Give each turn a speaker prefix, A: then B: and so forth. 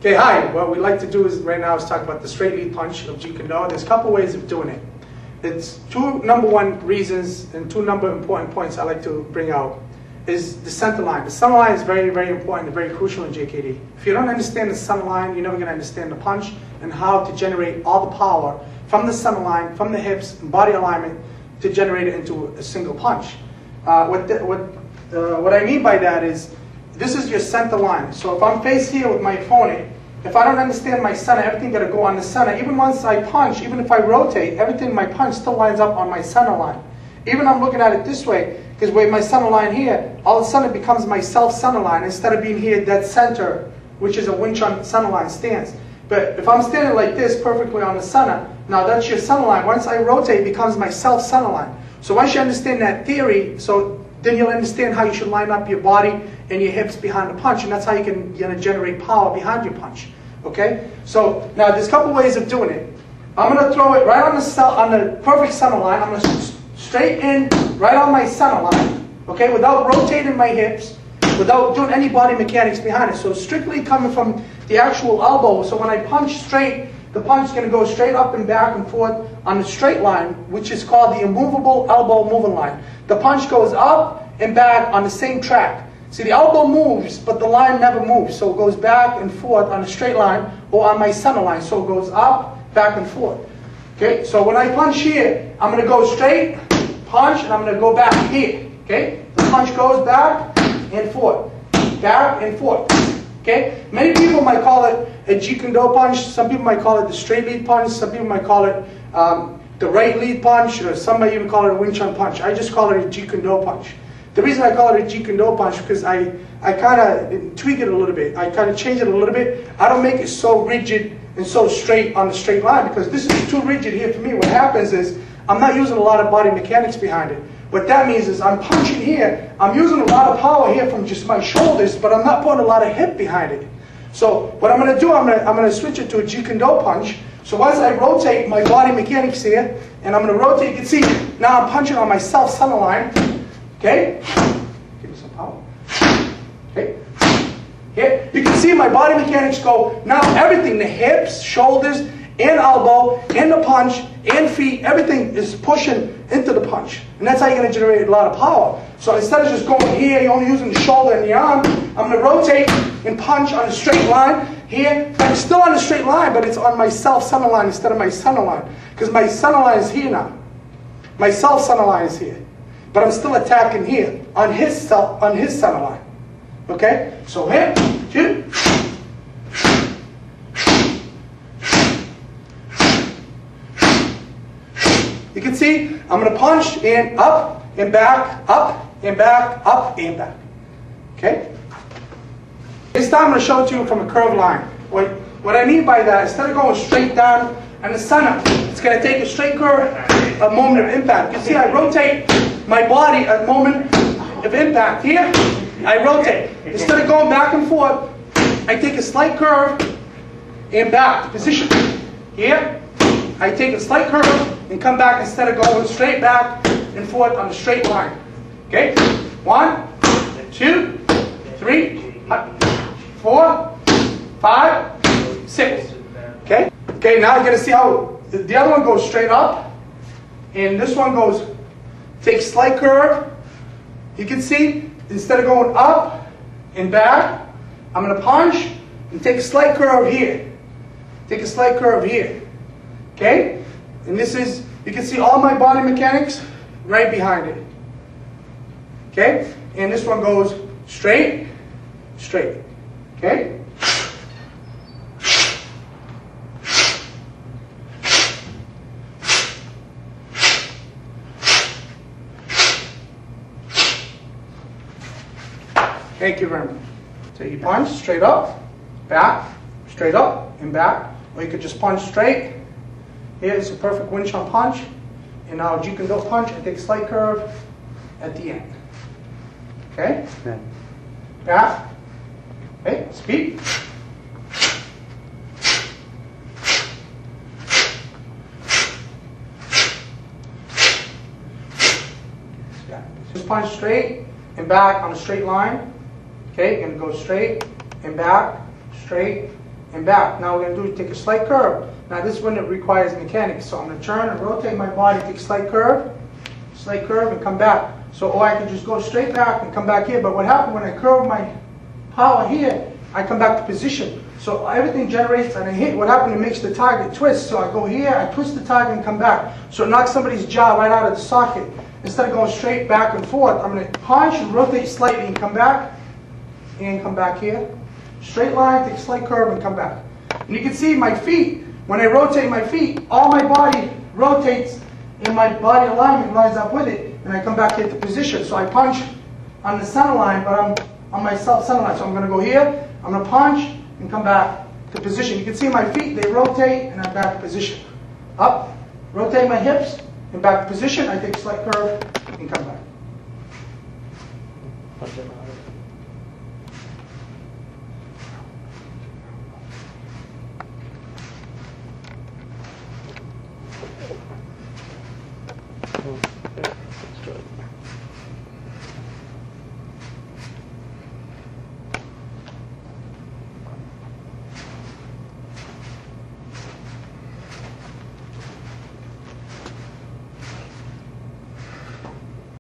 A: Okay, hi. What we'd like to do is right now is talk about the straight lead punch of Jeet Kune Do. There's a couple ways of doing it. It's two number one reasons and two number important points I like to bring out is the center line. The center line is very, very important and very crucial in JKD. If you don't understand the center line, you're never going to understand the punch and how to generate all the power from the center line, from the hips and body alignment to generate it into a single punch. What I mean by that is this is your center line. So if I'm faced here with my opponent, if I don't understand my center, everything got to go on the center. Even once I punch, even if I rotate, everything in my punch still lines up on my center line. Even I'm looking at it this way, because with my center line here, all of a sudden it becomes my self-center line instead of being here dead center, which is a Wing Chun center line stance. But if I'm standing like this perfectly on the center, now that's your center line. Once I rotate, it becomes my self-center line. So once you understand that theory, then you'll understand how you should line up your body and your hips behind the punch, and that's how you can generate power behind your punch. Okay? So now there's a couple ways of doing it. I'm going to throw it right on the perfect center line. I'm going to straight in right on my center line. Okay? Without rotating my hips, without doing any body mechanics behind it. So strictly coming from the actual elbow. So when I punch straight, the punch is going to go straight up and back and forth on the straight line, which is called the immovable elbow moving line. The punch goes up and back on the same track. See, the elbow moves, but the line never moves. So it goes back and forth on a straight line or on my center line. So it goes up, back and forth. Okay, so when I punch here, I'm going to go straight, punch, and I'm going to go back here. Okay, the punch goes back and forth, back and forth. Okay, many people might call it a Jeet Kune Do punch. Some people might call it the straight lead punch. Some people might call it the right lead punch, or some might even call it a Wing Chun punch. I just call it a Jeet Kune Do punch. The reason I call it a Jeet Kune Do punch because I kind of tweak it a little bit. I kind of change it a little bit. I don't make it so rigid and so straight on the straight line because this is too rigid here for me. What happens is I'm not using a lot of body mechanics behind it. What that means is I'm punching here, I'm using a lot of power here from just my shoulders, but I'm not putting a lot of hip behind it. So what I'm going to do, I'm going to switch it to a Jeet Kune Do punch. So once I rotate my body mechanics here, and I'm going to rotate, you can see now I'm punching on my self-center line. Okay? Give me some power. Okay? Here, you can see my body mechanics go, now everything, the hips, shoulders, and elbow, and the punch, and feet, everything is pushing into the punch. And that's how you're going to generate a lot of power. So instead of just going here, you're only using the shoulder and the arm, I'm going to rotate and punch on a straight line here. I'm still on the straight line, but it's on my self-center line instead of my center line. Because my center line is here now. My self-center line is here. But I'm still attacking here on his center line. Okay? So here, two. You can see I'm going to punch and up and back, up and back, up and back. Okay? This time I'm going to show it to you from a curved line. What I mean by that, instead of going straight down and the center, it's going to take a straight curve, a moment of impact. You see I rotate my body at a moment of impact. Here, I rotate. Instead of going back and forth, I take a slight curve and back. Position. Here, I take a slight curve and come back instead of going straight back and forth on the straight line. Okay? 1, 2, 3, 4, 5, 6. Okay? Okay, now you're going to see how the other one goes straight up. And this one goes, take slight curve. You can see, instead of going up and back, I'm going to punch and take a slight curve here. Take a slight curve here. Okay? And this is, you can see all my body mechanics right behind it. Okay? And this one goes straight, straight. Okay? Thank you very much. So you punch straight up, straight up, and back. Or you could just punch straight. Here's a perfect Wing Chun punch. And now Jeet Kune Do punch. I take a slight curve at the end. Okay? Yeah. Back. Okay, speed. Just punch straight and back on a straight line. Okay, you're going to go straight and back, straight and back. Now we're going to do take a slight curve. Now this one, it requires mechanics. So I'm going to turn and rotate my body, take a slight curve, and come back. So, or I can just go straight back and come back here. But what happened when I curve my power here, I come back to position. So everything generates and I hit. What happened, it makes the target twist. So I go here, I twist the target and come back. So it knocks somebody's jaw right out of the socket. Instead of going straight back and forth, I'm going to punch and rotate slightly and come back here. Straight line, take a slight curve and come back. And you can see my feet, when I rotate my feet, all my body rotates and my body alignment lines up with it. And I come back here to position. So I punch on the center line, but I'm on my center line. So I'm going to go here, I'm going to punch and come back to position. You can see my feet, they rotate and I'm back to position. Up, rotate my hips and back to position. I take a slight curve and come back.
B: Okay, let's try it.